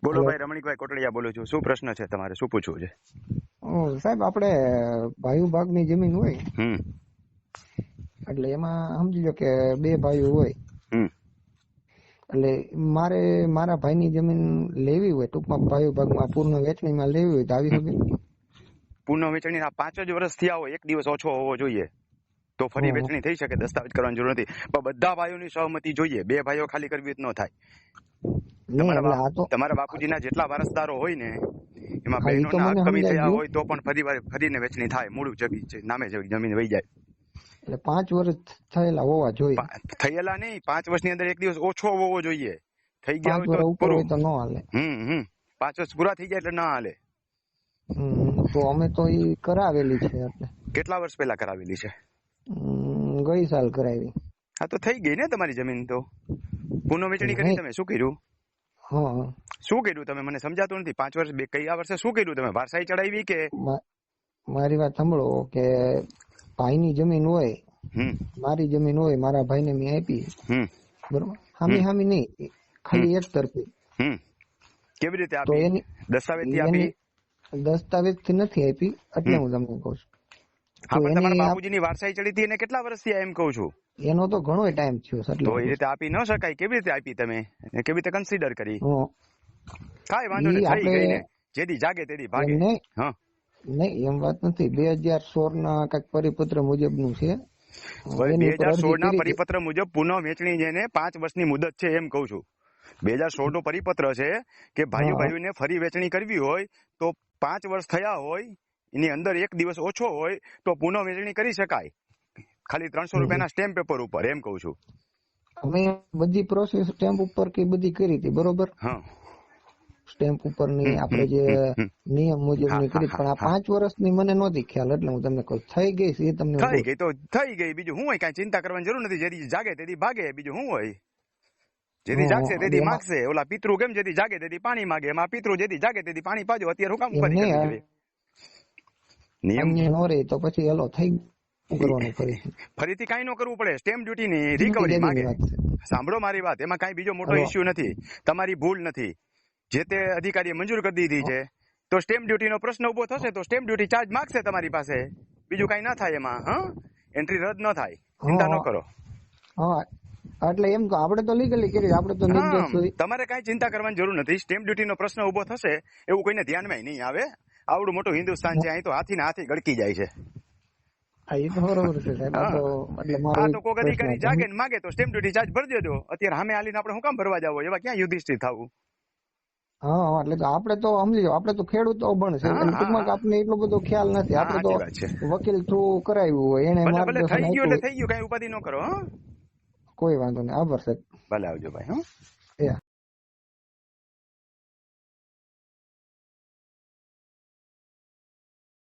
બોલો હેલો. ભાઈ, રમણીકભાઈ કોટડિયા બોલું છું. શું પ્રશ્ન છે તમારે, શું પૂછવું છે? સાહેબ આપણે ભાઈઓ ભાગની જમીન હોય હમ એટલે એમાં સમજી લો કે બે ભાઈઓ હોય હમ એટલે મારે મારા ભાઈની જમીન લેવી હોય ટૂંકમાં ભાઈઓ ભાગમાં પૂર્ણ વેચણીમાં લેવી હોય તો આવી શકે? પુનઃ વેચણીના 5 જ વર્ષ થયા હોય, એક દિવસ ઓછો હોવો જોઈએ તો ફરી હમ. વેચણી થઈ શકે. દસ્તાવેજ કરવાની જરૂર નથી, પણ બધા ભાઈઓની સહમતિ જોઈએ. બે ભાઈઓ ખાલી કરવી જ ન થાય. નહીં એટલે આ તો તમારા બાપુજીના જેટલા વારસદારો હોય ને એમાં હા એ તો બહેનોના મને હક કમી સમજાઈ થયા ગયું. હોય તો પણ ફરીને વેચણી થાય. મૂળ નામે જમીન વહી જાય. એટલે 5 વર્ષ થયેલા હોવા જોઈએ. થયેલા નહીં, 5 વર્ષની અંદર એક દિવસ ઓછો હોવો જોઈએ. થઈ ગયા 5 હોય તો વર્ષ ઉપર હોય પૂરું. તો ન હાલે. 5 વર્ષ પૂરા થઈ જાય એટલે ના હાલે. તો અમે તો એ કરાવેલી છે એટલે કેટલા વર્ષ પહેલા કરાવેલી છે? ગઈ સાલ કરાવી. હા, તો થઈ ગઈ ને તમારી જમીન. તો પુનઃ વેચણી કરી, નહીં. તમે શું કર્યું? હા શું કર્યું તમે? મને સમજાતું નથી. 5 વર્ષ કયા વર્ષે શું કર્યું તમે? વારસાઈ ચડાવી કે? મારી વાત સાંભળો કે ભાઈની જમીન હોય, હમ મારી જમીન હોય, મારા ભાઈને મેં આપી હમ બરોબર, હામી નહીં, ખાલી એક તરફી. હમ કેવી રીતે તો આપી? એની દસ્તાવેજથી આપી? દસ્તાવેજ થી નથી આપી એટલે હમ. હું તમને કહું છું. હા, તો પણ તમારા એની બાપુજીની વારસાઈ ચડી હતી એને કેટલા વર્ષ થયા એમ કહું છું. એનો તો ઘણો ટાઈમ થયો છે એટલે તો હું એ કહું રીતે આપી ન શકાય. કેવી રીતે આપી તમે? કેવી રીતે કન્સિડર કરી? છું. કાંઈ વાંધો નહીં, ઈ થઈ ગઈ ને. આપણે જેથી જાગે તેથી એમ ભાગે. નહીં હા, નહીં એમ વાત નથી. 2016 ના કઈક પરિપત્ર મુજબનું છે. એની ઉપર અરજી 2016 ના કરી છે. પરિપત્ર મુજબ પુનઃ વેચણી જેને 5 વર્ષની મુદત છે એમ કહું છું. 2016 નો પરિપત્ર છે કે ભાઈઓ હા ભાઈઓને ફરી વેચણી કરવી હોય તો 5 વર્ષ થયા હોય એની અંદર એક દિવસ ઓછો હોય તો પુનઃ વેચણી કરી શકાય. ખાલી 300 રૂપિયાના સ્ટેમ્પ પેપર ઉપર, એમ કહું છું. અમે બધી પ્રોસેસ સ્ટેમ્પ ઉપર કે બધી કરી હતી બરોબર. હા, સ્ટેમ્પ ઉપર ની આપણે જે નિયમ મુજબ હા ની હા કરી, પણ આ હા 5 વર્ષની મને નહોતી ખ્યાલ એટલે હું તમને કહું થઈ ગઈ છે એ તમને હું થઈ કહું. ગઈ તો થઈ ગઈ. બીજું શું હોય? કાંઈ ચિંતા કરવાની જરૂર નથી. જેથી જાગે તેથી ભાગે. બીજું શું હોય? જેથી જાગશે એટલે તેથી એમાં માગશે. ઓલા પિતૃ કેમ જેથી જાગે તેથી પાણી માગે, એમાં પિતૃ જેથી જાગે તેથી પાણી પાજો. અત્યારે હું કામ એમ ઉપાધિ કરવી નહીં જોઈએ? નિયમ અન્ય નો રહે તો પછી હેલો થઈ શું કરવાનું ફરીથી? ફરીથી કાંઈ ન કરવું પડે. સ્ટેમ્પ ડ્યુટીની જિંદગી રિકવરી જમીની માગે. વાત છે. સાંભળો મારી વાત, એમાં કાંઈ બીજો મોટો હલો. ઇસ્યુ નથી. તમારી ભૂલ નથી. જે તે અધિકારીએ મંજૂર કરી દીધી છે તો સ્ટેમ્પ ડ્યુટીનો પ્રશ્ન ઉભો થશે તો સ્ટેમ્પ ડ્યુટી ચાર્જ માગશે તમારી પાસે. બીજું કાંઈ ના થાય એમાં. એન્ટ્રી રદ ન થાય, ચિંતા ન કરો. હા એટલે એમ તો આપણે તો લીગલી કરી, આપણે તો નિર્દોષ હોય. તમારે કાંઈ ચિંતા કરવાની જરૂર નથી. સ્ટેમ્પ ડ્યુટીનો પ્રશ્ન ઉભો થશે એવું કોઈને ધ્યાનમાં નહીં આવે. આવડું મોટું હિન્દુસ્તાન છે, અહીં તો હાથી ને હાથી ગળકી જાય છે. હા એ તો બરોબર છે સાહેબ. આ તો એટલે મારો આ એક તો કોઈક પ્રશ્ન અધિકારી હતો. જાગે ને માગે તો સ્ટેમ્પ ડ્યુટી ચાર્જ ભરી દેજો. અત્યારે સામે હાલીને આપણે શું કામ ભરવા જાવ? એવા ક્યાં યુધિષ્ઠિર થવું? હા એટલે તો આપણે તો સમજી લો, આપણે તો ખેડૂત અભણ છે એટલે ટૂંકમાં આપણે એટલો બધો ખ્યાલ નથી. આપણે તો સાચી વાત છે. વકીલ થ્રુ કરાવ્યું હોય, એને ભલે માર્ગદર્શન થઈ ગયું આપ્યું એટલે હોય. થઈ ગયું. કાંઈ ઉપાધિ ન કરો. કોઈ વાંધો નહીં. આભાર સાહેબ. ભલે આવજો ભાઈ. એ